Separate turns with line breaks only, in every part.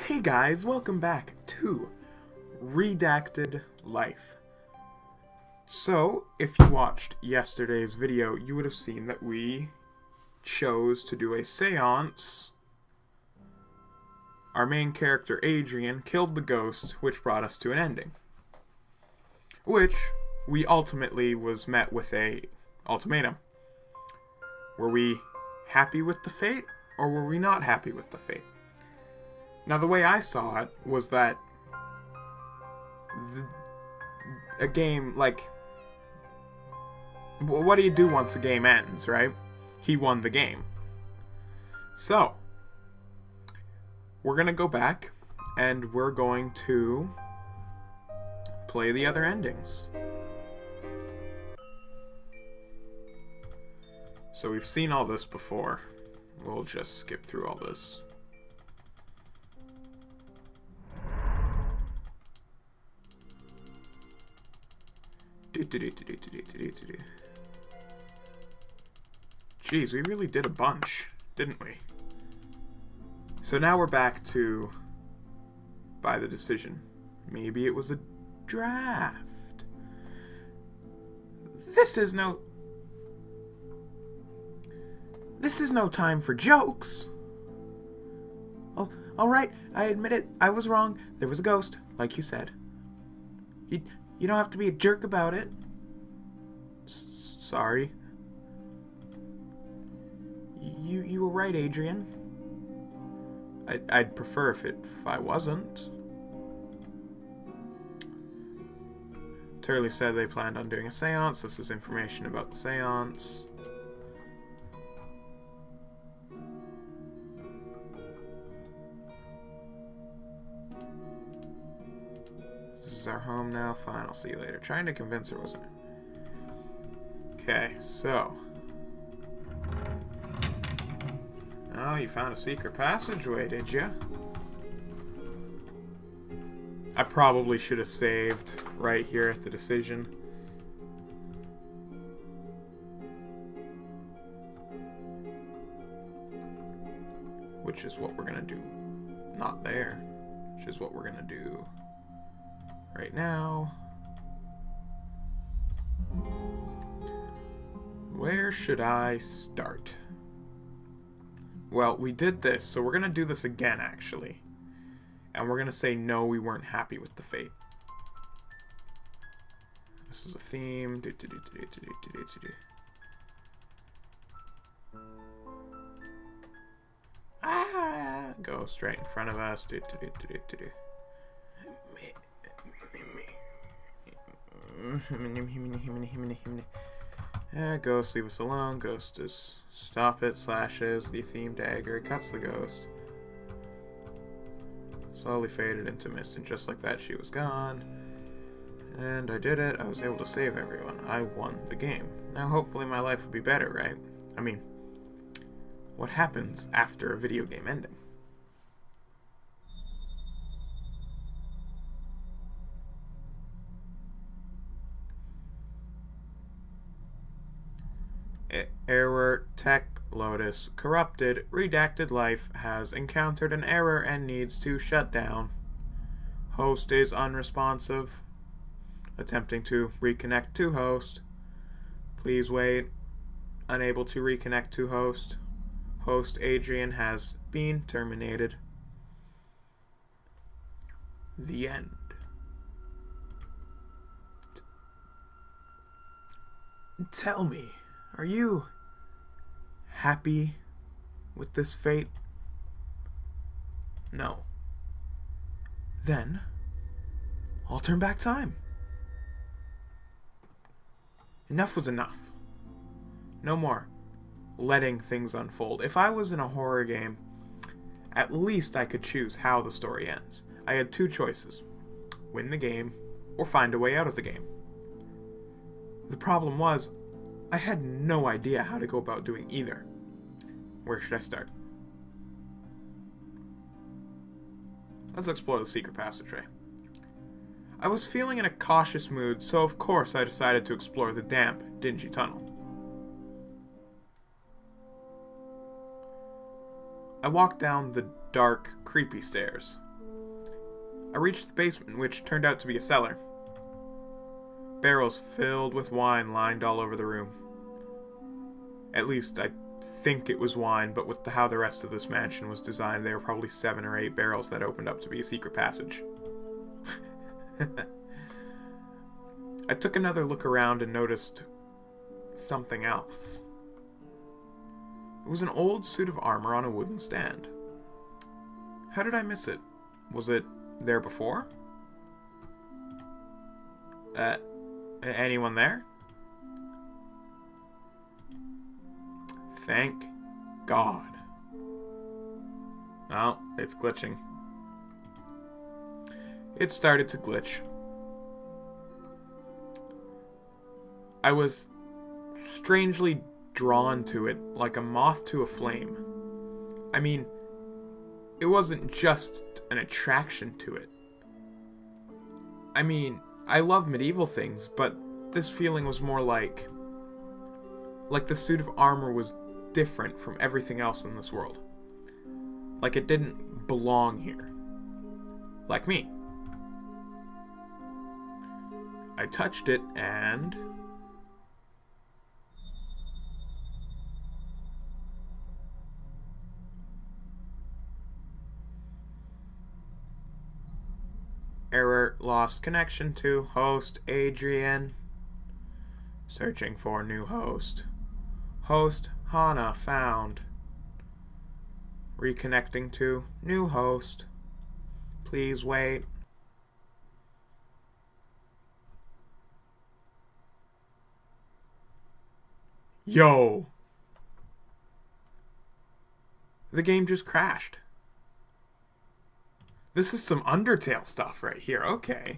Hey guys, welcome back to Redacted Life. So, if you watched yesterday's video, you would have seen that we chose to do a seance. Our main character, Adrian, killed the ghost, which brought us to an ending. Which, we ultimately was met with a ultimatum. Were we happy with the fate, or were we not happy with the fate? Now, the way I saw it was that a game, like, what do you do once a game ends, right? He won the game. So, we're going to go back, and we're going to play the other endings. So we've seen all this before. We'll just skip through all this. Jeez, we really did a bunch, didn't we? So now we're back to by the decision. Maybe it was a draft. This is no time for jokes. Oh, all right, I admit it. I was wrong. There was a ghost, like you said. You don't have to be a jerk about it. Sorry. You were right, Adrian. I'd prefer if I wasn't. Turley said they planned on doing a seance. This is information about the seance. This is our home now. Fine, I'll see you later. Trying to convince her, wasn't it? Okay, so. Oh, you found a secret passageway, did you? I probably should have saved right here at the decision. Which is what we're gonna do. Not there. Which is what we're gonna do right now. Where should I start? Well, we did this, so we're going to do this again, actually. And we're going to say, no, we weren't happy with the fate. This is a theme. Ah! Ghost right in front of us. Ghost, leave us alone. Ghost is stop it, slashes the theme dagger, cuts the ghost. Slowly faded into mist, and just like that she was gone. And I did it. I was able to save everyone. I won the game. Now hopefully my life will be better, right? I mean, what happens after a video game ending? Error tech Lotus corrupted. Redacted Life has encountered an error and needs to shut down. Host is unresponsive. Attempting to reconnect to host. Please wait. Unable to reconnect to host. Host Adrian has been terminated. The end. Tell me, are you happy with this fate? No. Then, I'll turn back time. Enough was enough. No more letting things unfold. If I was in a horror game, at least I could choose how the story ends. I had two choices. Win the game, or find a way out of the game. The problem was, I had no idea how to go about doing either. Where should I start? Let's explore the secret passageway. I was feeling in a cautious mood, so of course I decided to explore the damp, dingy tunnel. I walked down the dark, creepy stairs. I reached the basement, which turned out to be a cellar. Barrels filled with wine lined all over the room. At least, I think it was wine, but with how the rest of this mansion was designed, there were probably 7 or 8 barrels that opened up to be a secret passage. I took another look around and noticed something else. It was an old suit of armor on a wooden stand. How did I miss it? Was it there before? Anyone there? Thank God. Oh, it's glitching. It started to glitch. I was strangely drawn to it, like a moth to a flame. I mean, it wasn't just an attraction to it. I mean, I love medieval things, but this feeling was more like the suit of armor was different from everything else in this world. Like it didn't belong here. Like me. I touched it and... Error, lost connection to host Adrian. Searching for new host. Host Hana found. Reconnecting to new host. Please wait. Yo! The game just crashed. This is some Undertale stuff right here. Okay.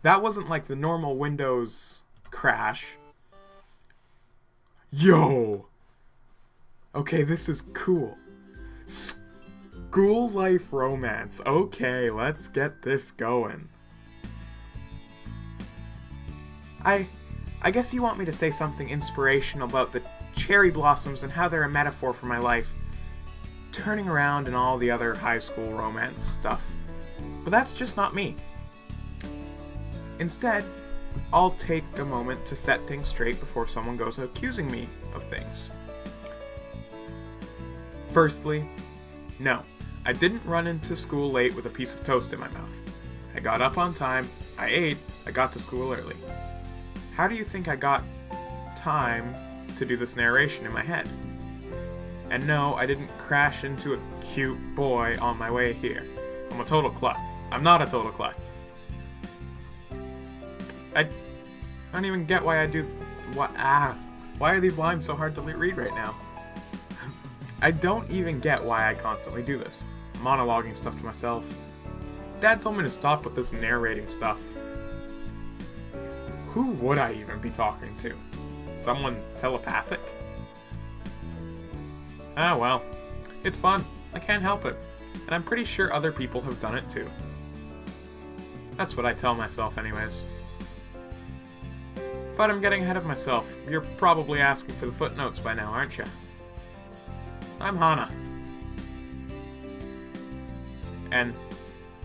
That wasn't like the normal Windows crash. Yo! Okay, this is cool. School life romance. Okay, let's get this going. I guess you want me to say something inspirational about the cherry blossoms and how they're a metaphor for my life. Turning around and all the other high school romance stuff. But that's just not me. Instead, I'll take a moment to set things straight before someone goes accusing me of things. Firstly, no, I didn't run into school late with a piece of toast in my mouth. I got up on time, I ate, I got to school early. How do you think I got time to do this narration in my head? And no, I didn't crash into a cute boy on my way here. I'm a total klutz. I'm not a total klutz. I don't even get why I do... Why are these lines so hard to read right now? I don't even get why I constantly do this. Monologuing stuff to myself. Dad told me to stop with this narrating stuff. Who would I even be talking to? Someone telepathic? Ah, well. It's fun. I can't help it. And I'm pretty sure other people have done it too. That's what I tell myself anyways. But I'm getting ahead of myself. You're probably asking for the footnotes by now, aren't you? I'm Hana. And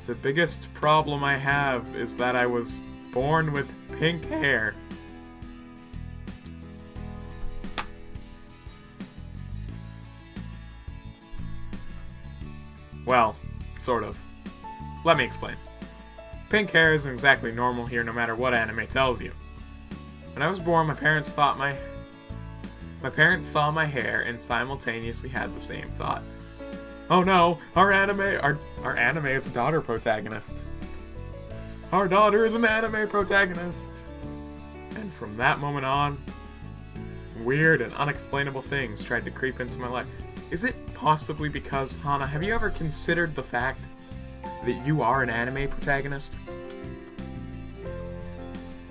the biggest problem I have is that I was born with pink hair. Well, sort of. Let me explain. Pink hair isn't exactly normal here no matter what anime tells you. When I was born, my parents saw my hair and simultaneously had the same thought. Oh no, our anime is a daughter protagonist. Our daughter is an anime protagonist. And from that moment on, weird and unexplainable things tried to creep into my life. Is it possibly because, Hana, have you ever considered the fact that you are an anime protagonist?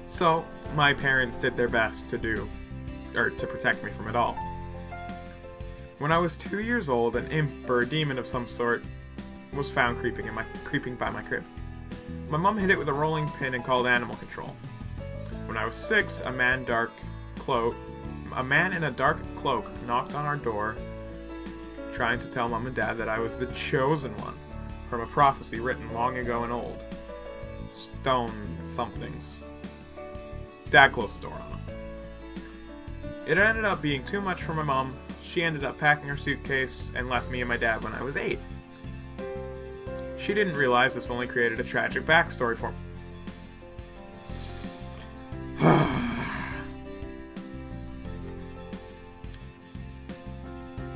So, my parents did their best to protect me from it all. When I was 2 years old, an imp or a demon of some sort was found creeping by my crib. My mom hit it with a rolling pin and called animal control. When I was 6, a man in a dark cloak knocked on our door, trying to tell Mom and Dad that I was the chosen one. from a prophecy written long ago and old. Stone somethings. Dad closed the door on him. It ended up being too much for my mom. She ended up packing her suitcase and left me and my dad when I was 8. She didn't realize this only created a tragic backstory for me.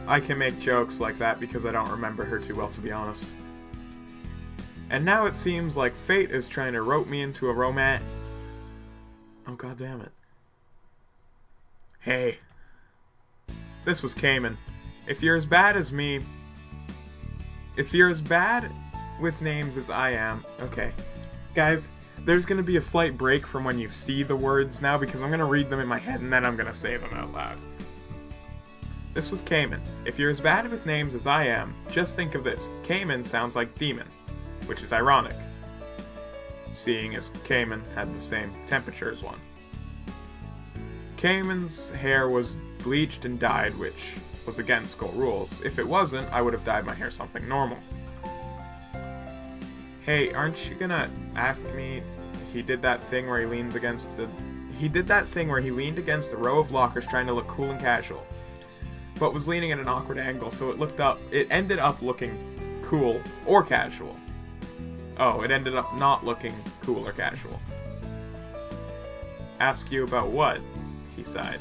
I can make jokes like that because I don't remember her too well, to be honest. And now it seems like fate is trying to rope me into a romance. Oh, god damn it. Hey. This was Cayman. If you're as bad as me... If you're as bad with names as I am... Okay. Guys, there's gonna be a slight break from when you see the words now because I'm gonna read them in my head and then I'm gonna say them out loud. This was Cayman. If you're as bad with names as I am, just think of this. Cayman sounds like demon, which is ironic, seeing as Cayman had the same temperature as one. Cayman's hair was bleached and dyed, which was against school rules. If it wasn't, I would have dyed my hair something normal. Hey, aren't you gonna ask me? He did that thing where he leaned against a row of lockers trying to look cool and casual, but was leaning at an awkward angle, so it ended up looking cool or casual. Oh, it ended up not looking cool or casual. Ask you about what? He sighed.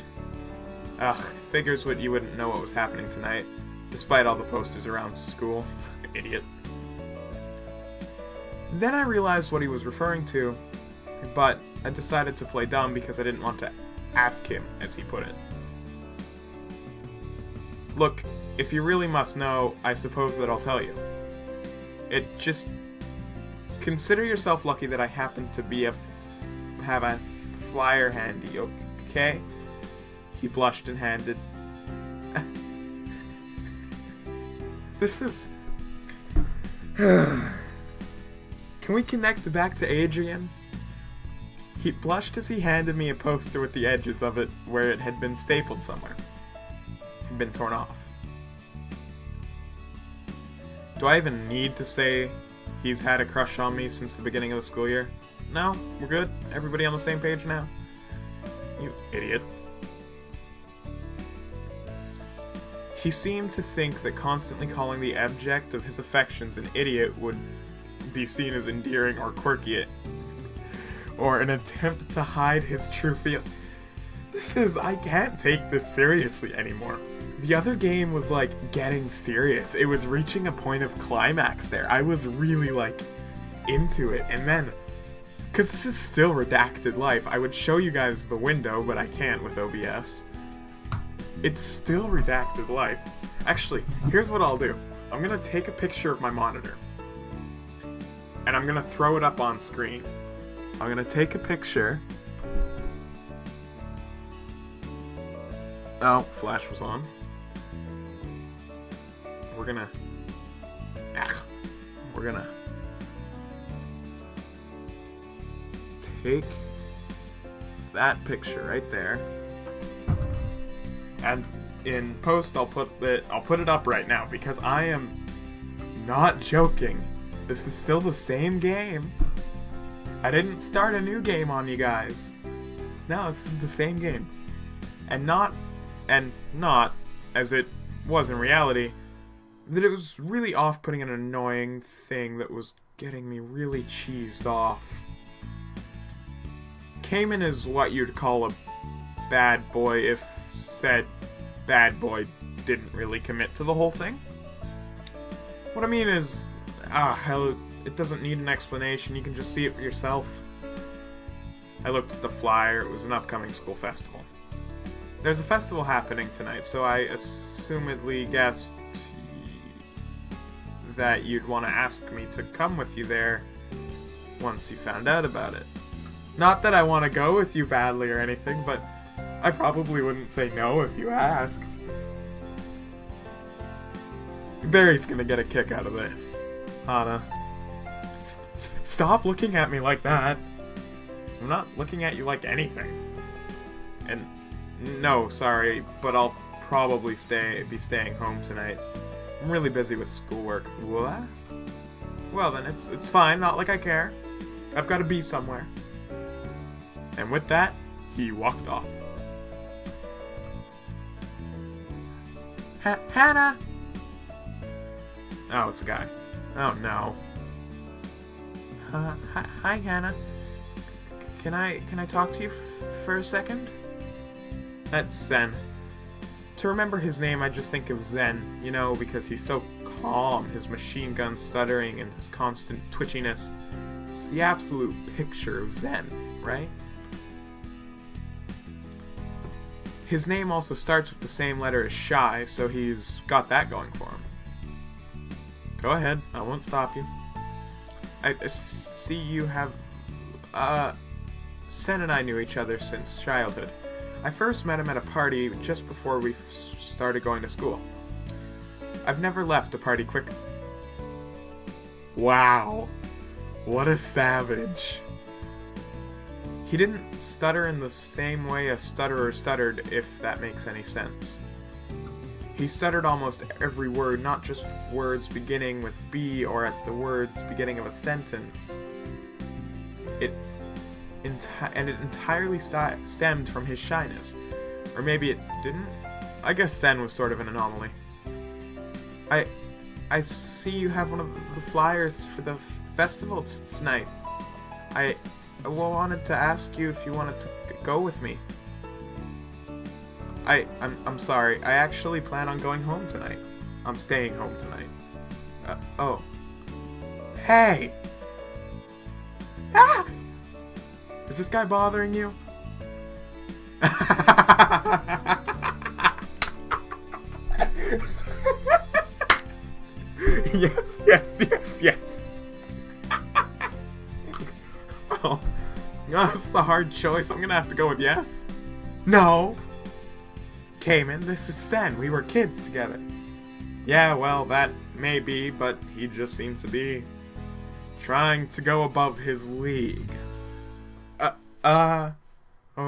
Ugh, figures you wouldn't know what was happening tonight, despite all the posters around school. Idiot. Then I realized what he was referring to, but I decided to play dumb because I didn't want to ask him, as he put it. Look, if you really must know, I suppose that I'll tell you. Consider yourself lucky that I happen to have a flyer handy, okay? He blushed and handed. This is... Can we connect back to Adrian? He blushed as he handed me a poster with the edges of it where it had been stapled somewhere. Been torn off. Do I even need to say he's had a crush on me since the beginning of the school year? No? We're good? Everybody on the same page now? You idiot. He seemed to think that constantly calling the object of his affections an idiot would be seen as endearing or quirky, or an attempt to hide his true feel. I can't take this seriously anymore. The other game was, like, getting serious. It was reaching a point of climax there. I was really, like, into it. And then, because this is still Redacted Life, I would show you guys the window, but I can't with OBS. It's still Redacted Life. Actually, here's what I'll do. I'm gonna take a picture of my monitor. And I'm gonna throw it up on screen. I'm gonna take a picture. Oh, flash was on. We're gonna take that picture right there, and in post I'll put it up right now because I am not joking. This is still the same game. I didn't start a new game on you guys. No, this is the same game, and not as it was in reality. That it was really off-putting and annoying thing that was getting me really cheesed off. Cayman is what you'd call a bad boy if said bad boy didn't really commit to the whole thing. What I mean is, hell, it doesn't need an explanation, you can just see it for yourself. I looked at the flyer, it was an upcoming school festival. There's a festival happening tonight, so I assumedly guessed that you'd want to ask me to come with you there once you found out about it. Not that I want to go with you badly or anything, but I probably wouldn't say no if you asked. Barry's gonna get a kick out of this. Hana. Stop looking at me like that. I'm not looking at you like anything. And no, sorry, but I'll probably be staying home tonight. I'm really busy with schoolwork. What? Well then, it's fine, not like I care. I've got to be somewhere. And with that, he walked off. Hannah! Oh, it's a guy. Oh no. Hi Hannah. Can I talk to you for a second? That's Zen. To remember his name, I just think of Zen, you know, because he's so calm, his machine gun stuttering and his constant twitchiness. It's the absolute picture of Zen, right? His name also starts with the same letter as Shy, so he's got that going for him. Go ahead, I won't stop you. I see you have... Sen and I knew each other since childhood. I first met him at a party just before we started going to school. I've never left a party quicker. Wow. What a savage. He didn't stutter in the same way a stutterer stuttered, if that makes any sense. He stuttered almost every word, not just words beginning with B or at the words beginning of a sentence. It entirely stemmed from his shyness. Or maybe it didn't? I guess Sen was sort of an anomaly. I see you have one of the flyers for the festival tonight. I wanted to ask you if you wanted to go with me. I'm sorry. I actually plan on going home tonight. I'm staying home tonight. Oh. Hey! Ah! Is this guy bothering you? Yes. Oh, that's a hard choice. I'm gonna have to go with yes. No. Cayman, this is Sen. We were kids together. Yeah, well, that may be, but he just seemed to be trying to go above his league. Oh,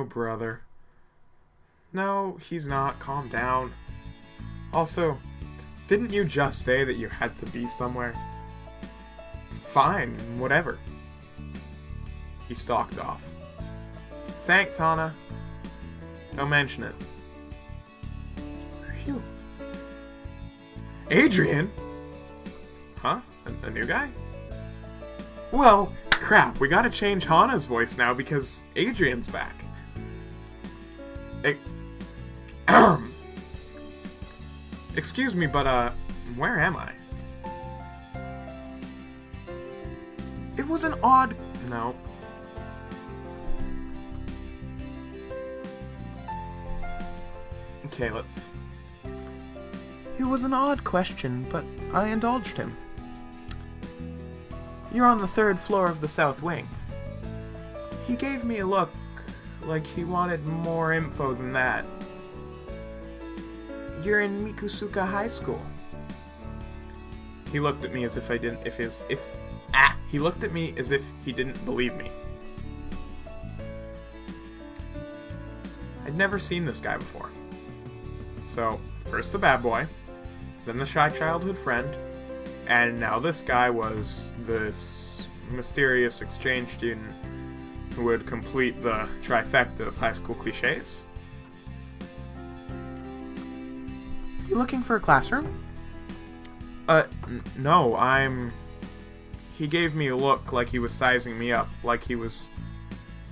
brother. No, he's not. Calm down. Also, didn't you just say that you had to be somewhere? Fine, whatever. He stalked off. Thanks, Hana. Don't mention it. Phew. Adrian? Huh? A new guy? Well, crap, we gotta change Hana's voice now because Adrian's back. Excuse me, but, where am I? It was an odd... No. Okay, let's... It was an odd question, but I indulged him. You're on the 3rd floor of the South Wing. He gave me a look like he wanted more info than that. You're in Mikusuka High School. He looked at me as if he looked at me as if he didn't believe me. I'd never seen this guy before. So, first the bad boy, then the shy childhood friend, and now this guy was this mysterious exchange student who would complete the trifecta of high school cliches. You looking for a classroom? No, He gave me a look like he was sizing me up, like he was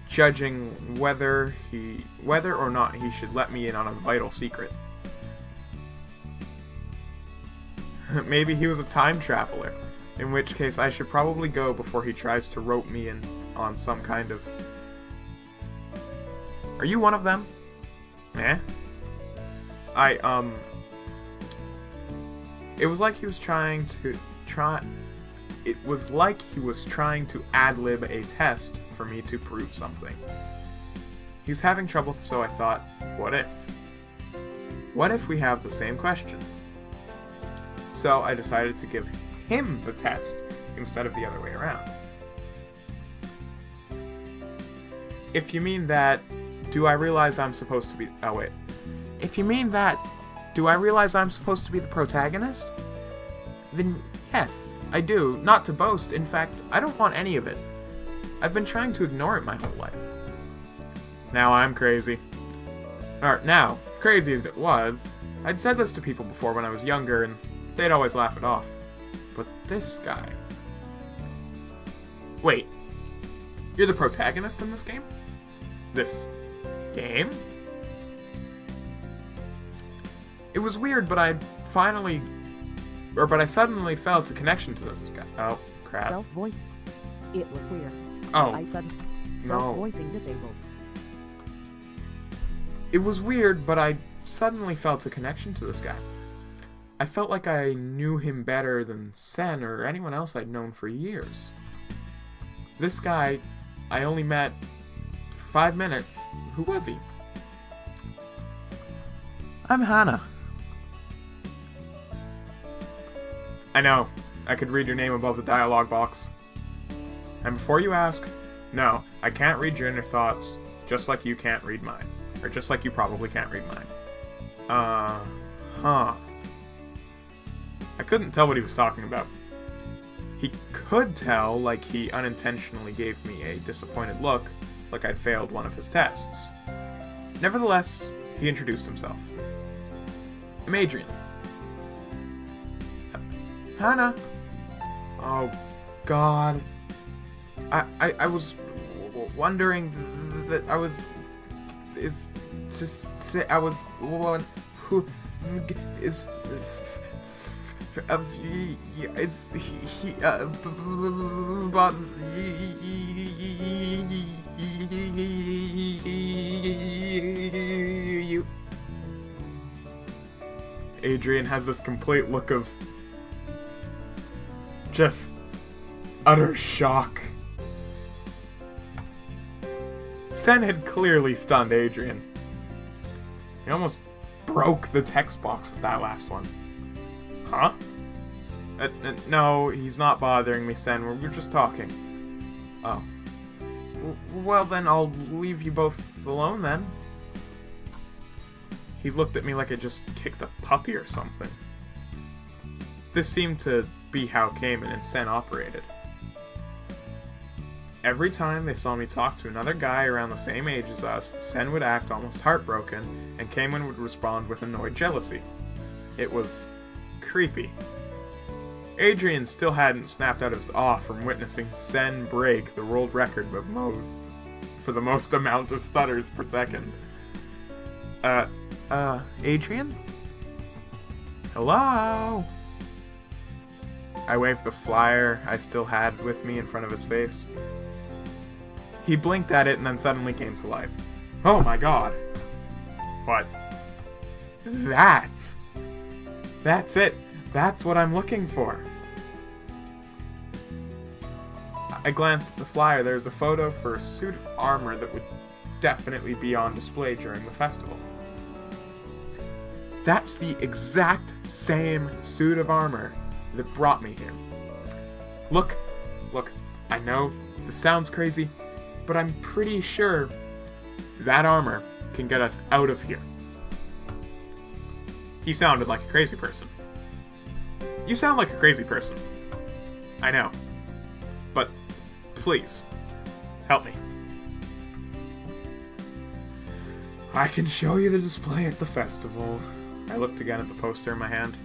judging whether or not he should let me in on a vital secret. Maybe he was a time traveler, in which case I should probably go before he tries to rope me in on some kind of... Are you one of them? Eh? It was like he was trying to ad-lib a test for me to prove something. He was having trouble, so I thought, what if? What if we have the same question? So I decided to give him the test instead of the other way around. If you mean that, do I realize I'm supposed to be... Oh, wait. If you mean that, do I realize I'm supposed to be the protagonist? Then Yes, I do. Not to boast. In fact, I don't want any of it. I've been trying to ignore it my whole life. Now I'm crazy. Or, now, crazy as it was, I'd said this to people before when I was younger, and they'd always laugh it off. But this guy... Wait. You're the protagonist in this game? This game? It was weird, but I suddenly felt a connection to this guy. Oh, crap.
Self-voice. It was weird.
Oh,
I said
no.
self-voicing disabled.
It was weird, but I suddenly felt a connection to this guy. I felt like I knew him better than Sen or anyone else I'd known for years. This guy, I only met for 5 minutes. Who was he? I'm Hannah. I know. I could read your name above the dialogue box. And before you ask, no, I can't read your inner thoughts, just like you can't read mine. Or just like you probably can't read mine. Huh. I couldn't tell what he was talking about. He could tell, like he unintentionally gave me a disappointed look, like I'd failed one of his tests. Nevertheless, he introduced himself. I'm Adrian. Hannah. Oh, God. I was wondering that I was... I was one who is he but you. Adrian has this complete look of just utter shock. Sen had clearly stunned Adrian. He almost broke the text box with that last one. Huh? No, he's not bothering me, Sen. We're just talking. Oh. Well, then I'll leave you both alone, then. He looked at me like I just kicked a puppy or something. This seemed to be how Cayman and Sen operated. Every time they saw me talk to another guy around the same age as us, Sen would act almost heartbroken, and Cayman would respond with annoyed jealousy. It was creepy. Adrian still hadn't snapped out of his awe from witnessing Sen break the world record for the most amount of stutters per second. Adrian? Hello? I waved the flyer I still had with me in front of his face. He blinked at it and then suddenly came to life. Oh my God. What? That's it. That's what I'm looking for. I glanced at the flyer. There's a photo for a suit of armor that would definitely be on display during the festival. That's the exact same suit of armor that brought me here. Look, I know this sounds crazy, but I'm pretty sure that armor can get us out of here. He sounded like a crazy person. You sound like a crazy person. I know. But please, help me. I can show you the display at the festival. I looked again at the poster in my hand.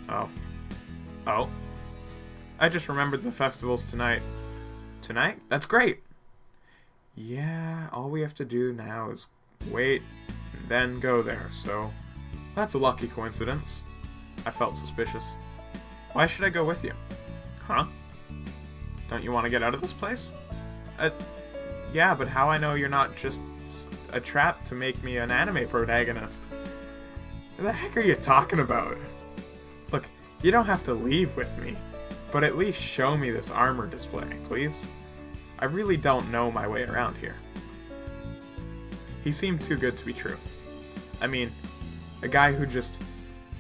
Oh. I just remembered the festival's tonight. Tonight? That's great! Yeah, all we have to do now is wait and then go there, so that's a lucky coincidence. I felt suspicious. Why should I go with you? Huh? Don't you want to get out of this place? Yeah, but how I know you're not just a trap to make me an anime protagonist? What the heck are you talking about? Look, you don't have to leave with me, but at least show me this armor display, please. I really don't know my way around here. He seemed too good to be true. I mean, a guy who just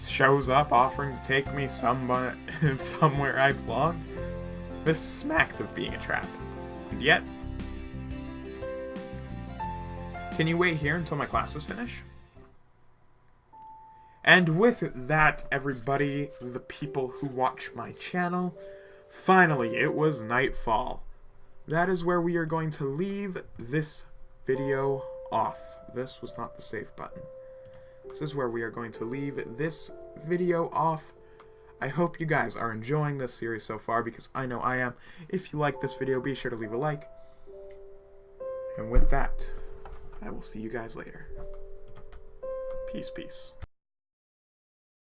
shows up offering to take me somewhere I belong? This smacked of being a trap. And yet... Can you wait here until my classes finish? And with that, everybody, the people who watch my channel, finally, it was nightfall. That is where we are going to leave this video off. This was not the save button. This is where we are going to leave this video off. I hope you guys are enjoying this series so far, because I know I am. If you like this video, be sure to leave a like. And with that, I will see you guys later. Peace, peace.